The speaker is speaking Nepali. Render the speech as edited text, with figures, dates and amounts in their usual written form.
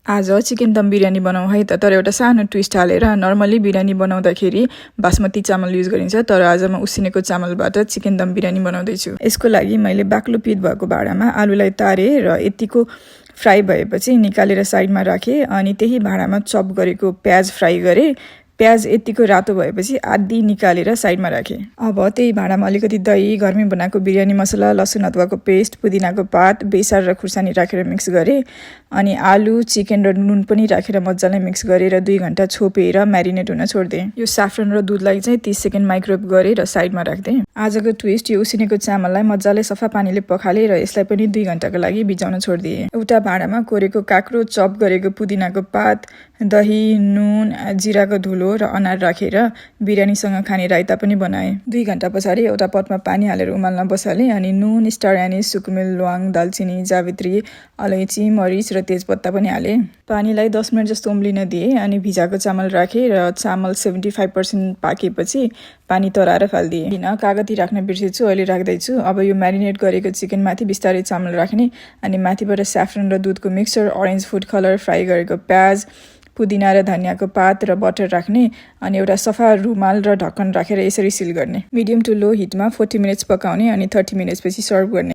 आज चिकन दम बिरयानी बनाऊ है त, तर एउटा सानो ट्विस्ट हालेर। नर्मली बिरयानी बनाउँदाखेरि बासमती चामल युज गरिन्छ, तर आज म उसिनेको चामलबाट चिकन दम बिरयानी बनाउँदैछु। यसको लागि मैले बाक्लो पिट भएको भाँडामा आलुलाई तारे र यतिको फ्राई भएपछि निकालेर साइडमा राखेँ। अनि त्यही भाँडामा चप गरेको प्याज फ्राई गरेँ। प्याज यतिको रातो भएपछि आधी निकालेर साइडमा राखेँ। अब त्यही भाँडामा अलिकति दही, घरमै बनाएको बिरयानी मसला, लसुन अदुवाको पेस्ट, पुदिनाको पात, बेसार र खुर्सानी राखेर मिक्स गरेँ। अनि आलु, चिकन र नुन पनि राखेर मजाले मिक्स गरेर 2 घण्टा छोपेर म्यारिनेट हुन छोड्दिएँ। यो साफ्रन र दुधलाई चाहिँ 30 सेकेन्ड माइक्रोवेभ गरेर साइडमा राख्दिएँ। आजको ट्विस्ट, यो उसिनेको चामललाई मजाले सफा पानीले पखालेँ र यसलाई पनि 2 घण्टाको लागि भिजाउन छोड्दिएँ। एउटा भाँडामा कोरेको काँक्रो, चप गरेको पुदिनाको पात, दही, नुन, जिराको धुलो र अनार राखेर बिरयानीसँग खाने रायता पनि बनाएँ। 2 घण्टा पछाडि एउटा पटमा पानी हालेर उमाल्न बसालेँ। अनि नुन, स्टार एनिस, सुकुमेल, ल्वाङ, दालचिनी, जावित्री, अलैँची, मरिच र तेजपत्ता पनि हालेँ। पानीलाई 10 मिनट जस्तो उम्लिन दिएँ। अनि भिजाएको चामल राखेँ र चामल 75% पाकेपछि पानी तराएर फालिदिएँ। किन कागती राख्न बिर्सेछु, अहिले राख्दैछु। अब यो म्यारिनेट गरेको चिकन माथि बिस्तारै चामल राख्ने। अनि माथिबाट स्याफ्रन र दुधको mixture, orange food colour, fry गरेको प्याज, पुदिना र धनियाको पात र बटर राख्ने। अनि एउटा सफा रुमाल र ढक्कन राखेर यसरी सिल गर्ने। मिडियम टु लो हिटमा 40 मिनट्स पकाउने अनि 30 मिनट्स पछि सर्भ गर्ने।